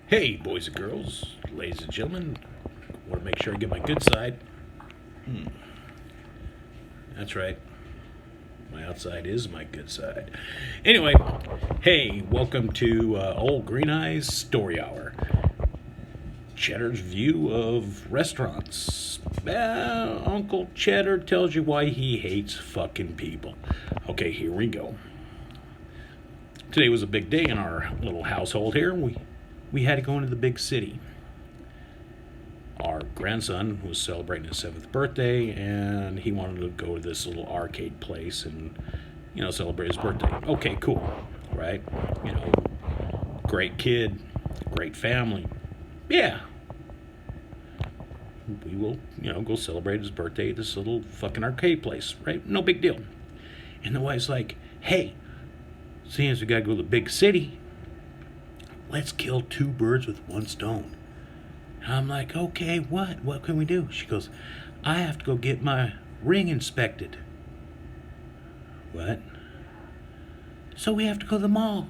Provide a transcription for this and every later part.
Hey, boys and girls, ladies and gentlemen, want to make sure I get my good side. That's right. My outside is my good side. Anyway, hey, welcome to Old Green Eyes Story Hour. Cheddar's view of restaurants. Uncle Cheddar tells you why he hates fucking people. Okay, here we go. Today was a big day in our little household here. We had to go into the big city. Our grandson was celebrating his 7th birthday, and he wanted to go to this little arcade place and, celebrate his birthday. Okay, cool, right? Great kid, great family. Yeah. We will, go celebrate his birthday at this little fucking arcade place, right? No big deal. And the wife's like, hey, seeing as we gotta go to the big city, let's kill 2 birds with 1 stone. And I'm like, okay, what? What can we do? She goes, I have to go get my ring inspected. What? So we have to go to the mall.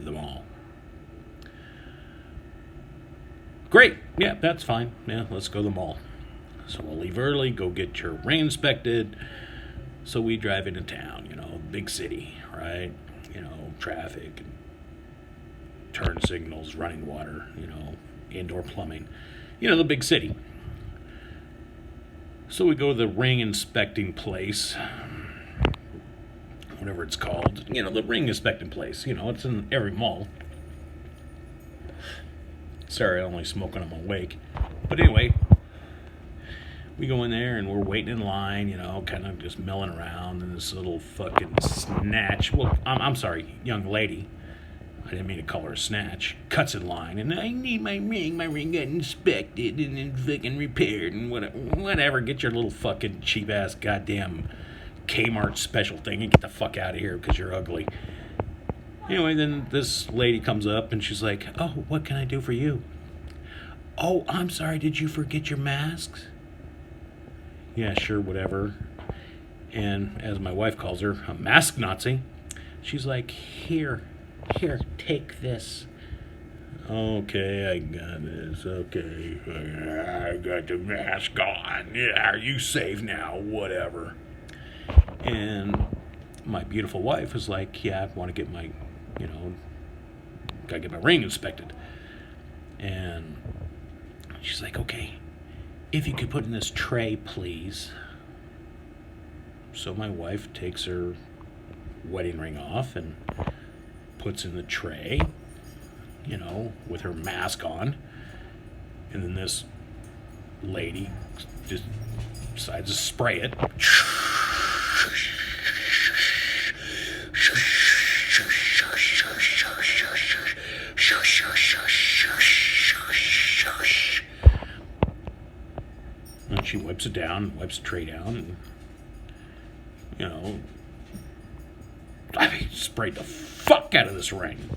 The mall. Great. Yeah, that's fine. Yeah, let's go to the mall. So we'll leave early, go get your ring inspected. So we drive into town, big city, right? Traffic, and turn signals, running water, indoor plumbing. The big city. So we go to the ring inspecting place, whatever it's called. The ring inspecting place. It's in every mall. Sorry, I only smoke when I'm awake. But anyway, we go in there and we're waiting in line, kind of just milling around, and this little fucking snatch. Well, I'm sorry, young lady. I didn't mean to call her a snatch. Cuts in line, and I need my ring. My ring got inspected and then fucking repaired and whatever. Get your little fucking cheap ass goddamn Kmart special thing and get the fuck out of here because you're ugly. Anyway, then this lady comes up and she's like, oh, what can I do for you? Oh, I'm sorry, did you forget your masks? Yeah, sure, whatever. And as my wife calls her, a mask Nazi, she's like, here, take this. Okay, I got this. Okay, I got the mask on. Yeah, are you safe now? Whatever. And my beautiful wife is like, yeah, I want to get my, gotta get my ring inspected. And she's like, okay, if you could put in this tray, please. So my wife takes her wedding ring off and puts in the tray, with her mask on. And then this lady just decides to spray it. And she wipes it down, wipes the tray down, and, sprayed the fuck out of this ring.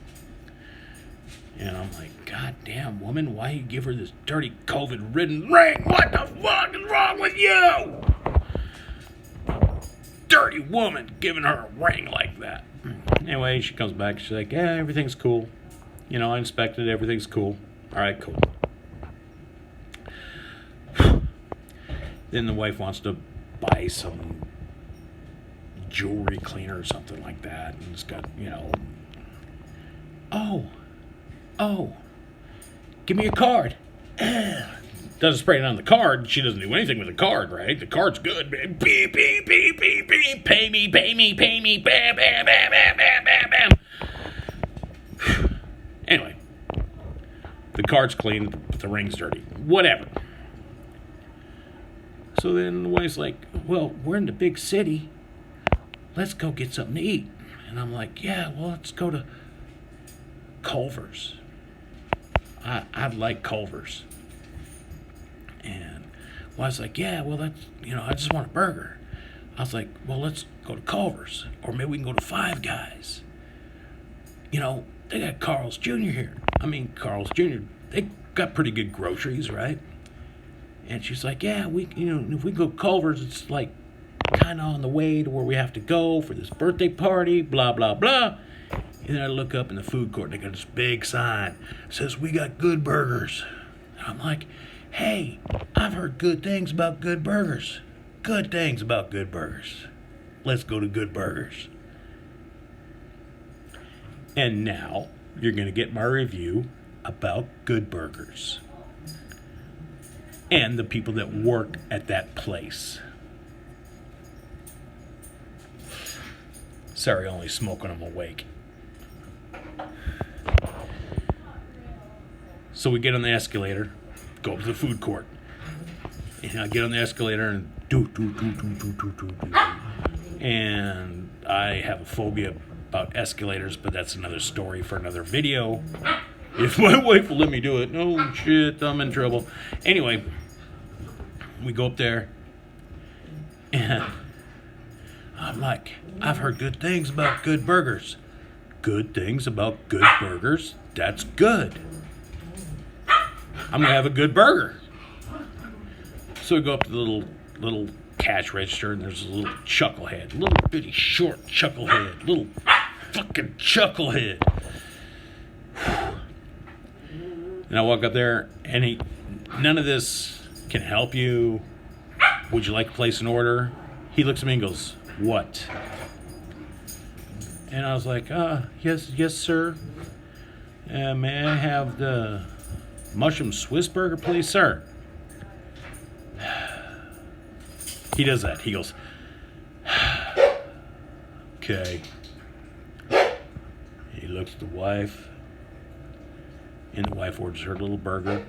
And I'm like, God damn, woman, why you give her this dirty COVID-ridden ring? What the fuck is wrong with you? Dirty woman giving her a ring like that. Anyway, she comes back, she's like, yeah, everything's cool. I inspected it, everything's cool. All right, cool. Then the wife wants to buy some jewelry cleaner or something like that. And it's got, oh, give me your card. Doesn't spray it on the card. She doesn't do anything with the card, right? The card's good, man. Beep, beep, beep, beep, beep. Pay me. Bam, bam, bam, bam, bam, bam, bam. Anyway, the card's clean, but the ring's dirty. Whatever. So then the wife's like, well, we're in the big city. Let's go get something to eat. And I'm like, yeah, well, let's go to Culver's. I'd like Culver's. And I was like, yeah, well, that's, I just want a burger. I was like, well, let's go to Culver's. Or maybe we can go to Five Guys. They got Carl's Jr. here. Carl's Jr., they got pretty good groceries, right? And she's like, yeah, if we go to Culver's, it's like kind of on the way to where we have to go for this birthday party, blah, blah, blah. And then I look up in the food court, and they got this big sign. It says, we got good burgers. And I'm like, hey, I've heard good things about Good Burgers. Good things about Good Burgers. Let's go to Good Burgers. And now you're going to get my review about Good Burgers and the people that work at that place. Sorry, only smoke when I'm awake. So we get on the escalator, go up to the food court. And I get on the escalator and do. And I have a phobia about escalators, but that's another story for another video. If my wife will let me do it. No shit, I'm in trouble. Anyway, we go up there, and I'm like, I've heard good things about Good Burgers. Good things about Good Burgers? That's good. I'm going to have a good burger. So we go up to the little cash register, and there's a little chucklehead. Little bitty short chucklehead. Little fucking chucklehead. And I walk up there, and none of this can help you. Would you like to place an order? He looks at me and goes, what? And I was like, yes, sir. May I have the mushroom Swiss burger, please, sir? He does that. He goes, okay. He looks at the wife, and the wife orders her little burger.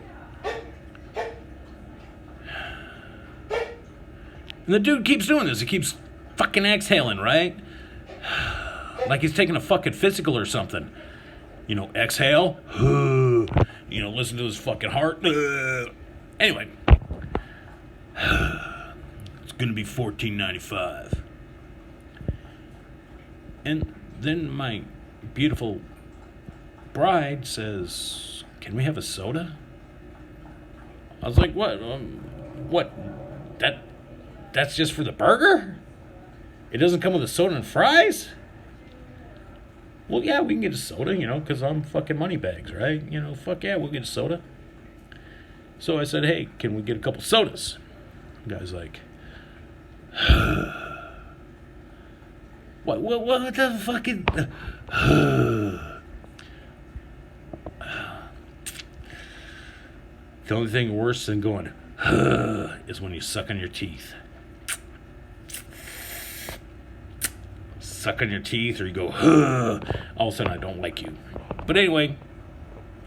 And the dude keeps doing this. He keeps fucking exhaling, right? Like he's taking a fucking physical or something. You know, exhale. You know, listen to his fucking heart. Anyway. It's going to be $14.95. And then my beautiful bride says, can we have a soda? I was like, what? What? That's just for the burger? It doesn't come with a soda and fries? Well, yeah, we can get a soda, you know, because I'm fucking moneybags, right? You know, fuck yeah, we'll get a soda. So I said, hey, can we get a couple sodas? The guy's like, what the fucking... The only thing worse than going, is when you suck on your teeth. Suck on your teeth, or you go, all of a sudden I don't like you. But anyway,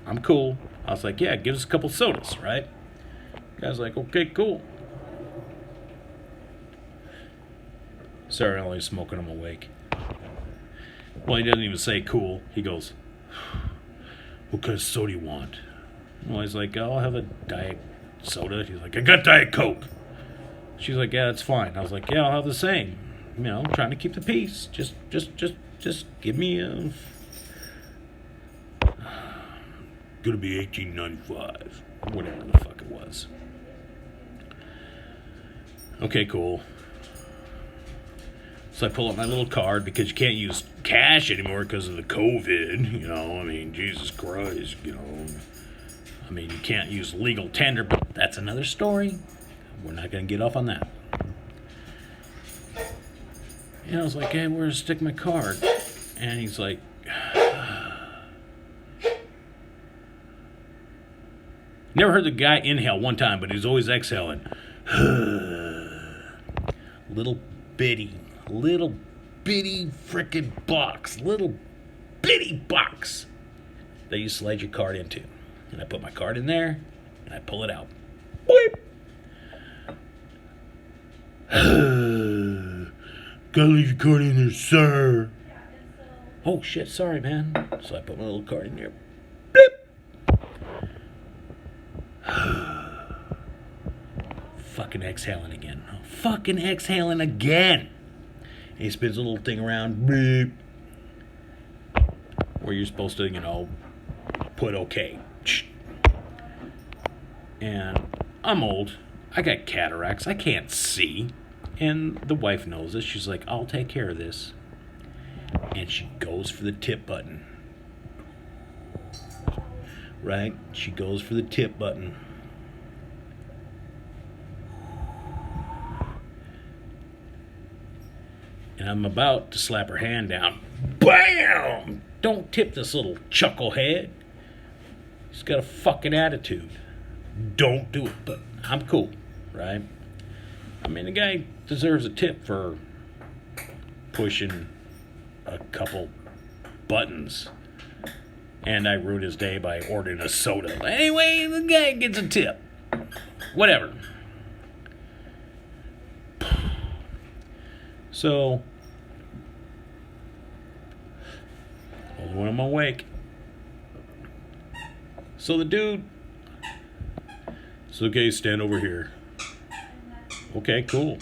I'm cool. I was like, yeah, give us a couple sodas, right? The guy's like, okay, cool. Sorry, I'm only smoking, I'm awake. Well, he doesn't even say cool. He goes, what kind of soda do you want? Well, he's like, I'll have a Diet Soda. He's like, I got Diet Coke. She's like, yeah, that's fine. I was like, yeah, I'll have the same. You know, I'm trying to keep the peace. Just give me a... Gonna be $18.95. Whatever the fuck it was. Okay, cool. So I pull up my little card because you can't use cash anymore because of the COVID. You know, I mean, Jesus Christ, you know. I mean, you can't use legal tender, but that's another story. We're not going to get off on that. And I was like, hey, where to stick my card? And he's like, never heard the guy inhale one time, but he's always exhaling. Little bitty frickin' box. Little bitty box that you slide your card into. And I put my card in there, and I pull it out. Boop. Gotta leave your card in there, sir. Oh, shit, sorry, man. So I put my little card in there. Bloop. Fucking exhaling again. Fucking exhaling again. And he spins a little thing around. Beep. Where you're supposed to, you know, put okay. And I'm old. I got cataracts. I can't see. And the wife knows this. She's like, I'll take care of this. And she goes for the tip button. Right? She goes for the tip button. And I'm about to slap her hand down. BAM! Don't tip this little chucklehead. He's got a fucking attitude. Don't do it. But I'm cool, right? I mean, the guy deserves a tip for pushing a couple buttons. And I ruined his day by ordering a soda. Anyway, the guy gets a tip. Whatever. So, when I'm awake. So the dude, it's okay, stand over here. Okay, cool.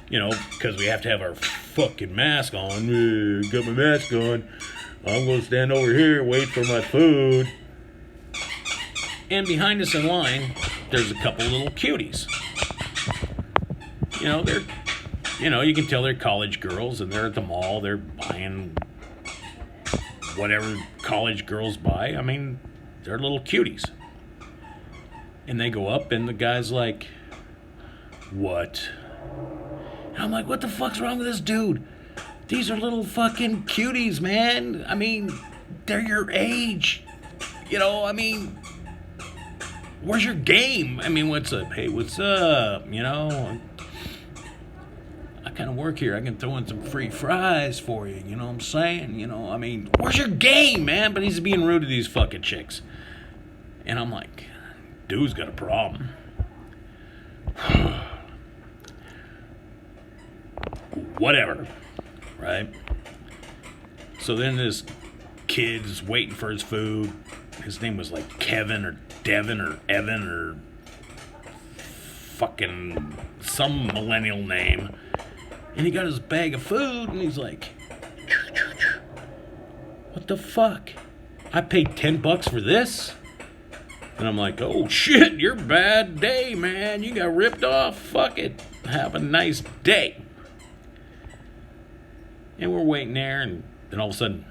You know, because we have to have our fucking mask on. Got my mask on. I'm going to stand over here, wait for my food. And behind us in line, there's a couple little cuties. You know, you can tell they're college girls, and they're at the mall. They're buying whatever college girls buy. I mean, they're little cuties. And they go up, and the guy's like, what? And I'm like, what the fuck's wrong with this dude? These are little fucking cuties, man. I mean, they're your age. You know, I mean, where's your game? I mean, what's up? Hey, what's up? You know, I kind of work here. I can throw in some free fries for you. You know what I'm saying? You know, I mean, where's your game, man? But he's being rude to these fucking chicks. And I'm like, dude's got a problem. Whatever. Right? So then this kid's waiting for his food. His name was like Kevin or Devin or Evan or fucking some millennial name. And he got his bag of food and he's like, what the fuck? I paid $10 for this? And I'm like, oh shit, your bad day, man. You got ripped off. Fuck it. Have a nice day. And we're waiting there, and then all of a sudden,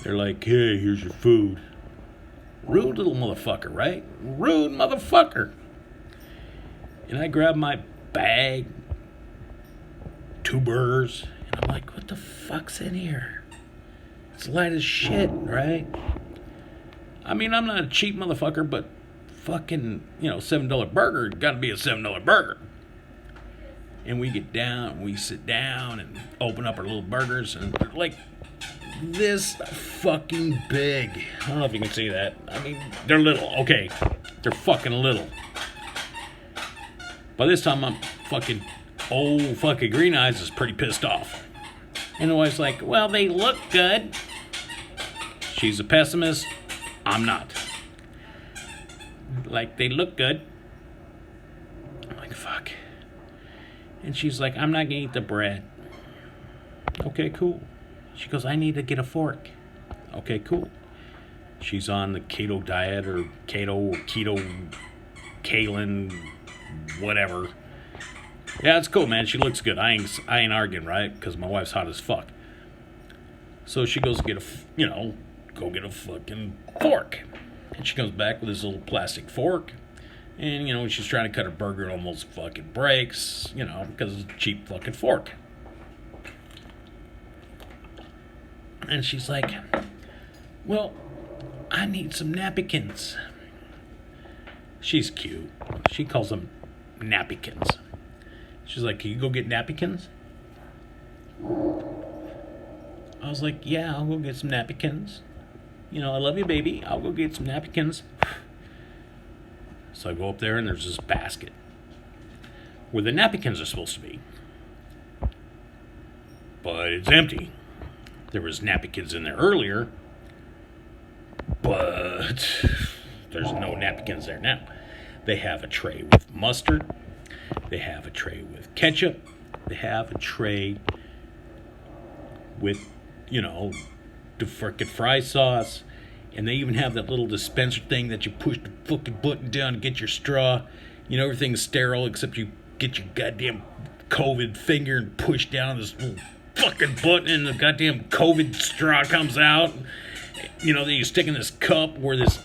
they're like, hey, here's your food. Rude little motherfucker, right? Rude motherfucker. And I grab my bag, 2 burgers, and I'm like, what the fuck's in here? It's light as shit, right? I mean, I'm not a cheap motherfucker, but fucking, $7 burger, gotta be a $7 burger. And we get down, we sit down and open up our little burgers, and they're like this fucking big. I don't know if you can see that. I mean, they're little, okay. They're fucking little. By this time, I'm fucking, old fucking Green Eyes is pretty pissed off. And the wife's like, well, they look good. She's a pessimist. I'm not. Like, they look good. I'm like, fuck. And she's like, I'm not going to eat the bread. Okay, cool. She goes, I need to get a fork. Okay, cool. She's on the keto diet or keto, Kalen, whatever. Yeah, it's cool, man. She looks good. I ain't arguing, right? Because my wife's hot as fuck. So she goes get go get a fucking fork. And she comes back with this little plastic fork. And, she's trying to cut her burger and almost fucking breaks, because it's a cheap fucking fork. And she's like, well, I need some napkins. She's cute. She calls them napkins. She's like, can you go get napkins? I was like, yeah, I'll go get some napkins. I love you, baby. I'll go get some napkins. So I go up there and there's this basket where the napkins are supposed to be. But it's empty. There was napkins in there earlier, but there's no napkins there now. They have a tray with mustard. They have a tray with ketchup. They have a tray with, the frickin' fry sauce. And they even have that little dispenser thing that you push the fucking button down to get your straw. Everything's sterile except you get your goddamn COVID finger and push down this little fucking button and the goddamn COVID straw comes out. You know, then you stick in this cup where this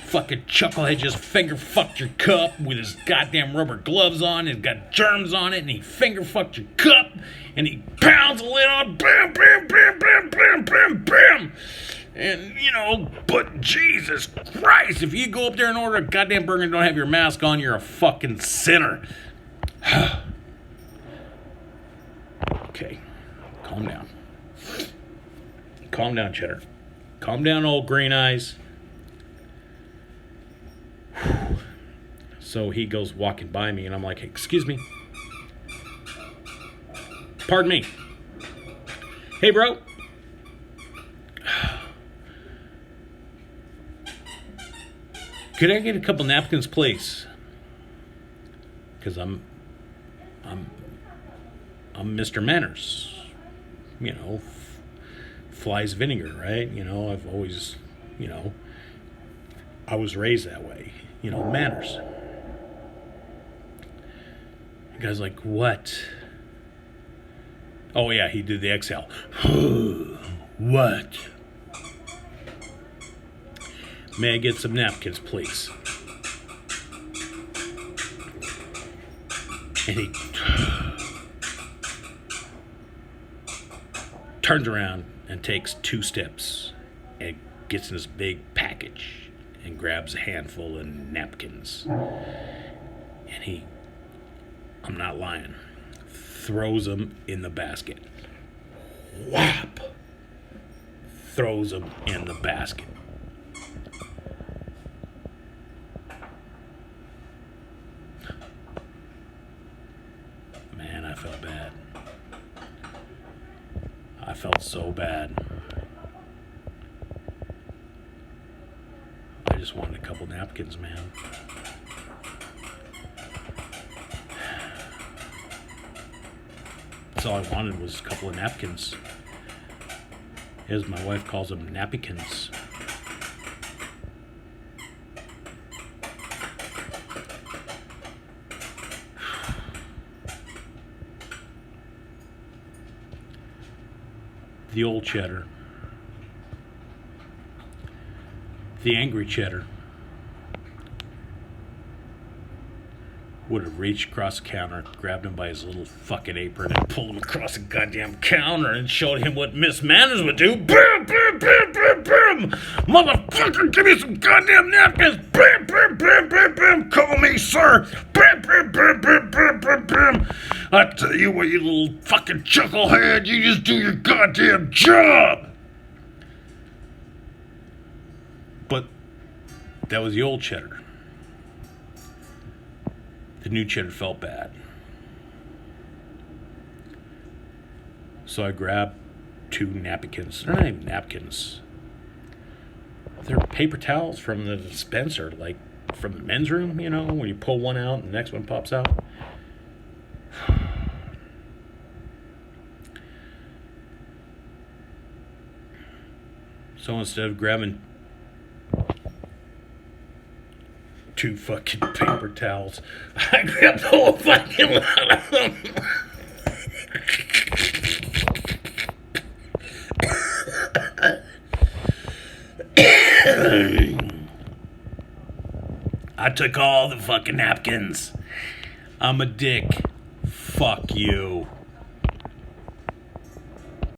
fucking chucklehead just finger fucked your cup with his goddamn rubber gloves on and got germs on it, and he finger fucked your cup and he pounds the lid on, bam, bam, bam, bam, bam, bam, bam. And, you know, but Jesus Christ, if you go up there and order a goddamn burger and don't have your mask on, you're a fucking sinner. Okay, calm down. Calm down, Cheddar. Calm down, old green eyes. So he goes walking by me, and I'm like, excuse me. Pardon me. Hey, bro. Could I get a couple napkins, please? Because I'm Mr. Manners. You know, flies vinegar, right? You know, I've always, you know, I was raised that way. You know, manners. The guy's like, what? Oh, yeah, he did the exhale. What? May I get some napkins, please? And he turns around and takes 2 steps and gets in this big package and grabs a handful of napkins. And he, I'm not lying, throws them in the basket. Whap! Throws them in the basket. Man, I felt bad. I felt so bad. I just wanted a couple napkins, man. That's all I wanted was a couple of napkins. As my wife calls them, nappykins. The old Cheddar. The angry Cheddar would have reached across the counter, grabbed him by his little fucking apron, and pulled him across the goddamn counter and showed him what Miss Manners would do. Bam, bam, bam, bam, bam! Motherfucker, give me some goddamn napkins! Bam, bam, bam, bam, bam! Call me, sir! Bam, bam, bam, bam, bam, bam, bam! I tell you what, you little fucking chucklehead, you just do your goddamn job! But that was the old Cheddar. The new Cheddar felt bad. So I grabbed 2 napkins. They're not even napkins. They're paper towels from the dispenser, like from the men's room, you know, when you pull one out and the next one pops out. So instead of grabbing 2 fucking paper towels, I grabbed the whole fucking lot of them. I took all the fucking napkins. I'm a dick. Fuck you.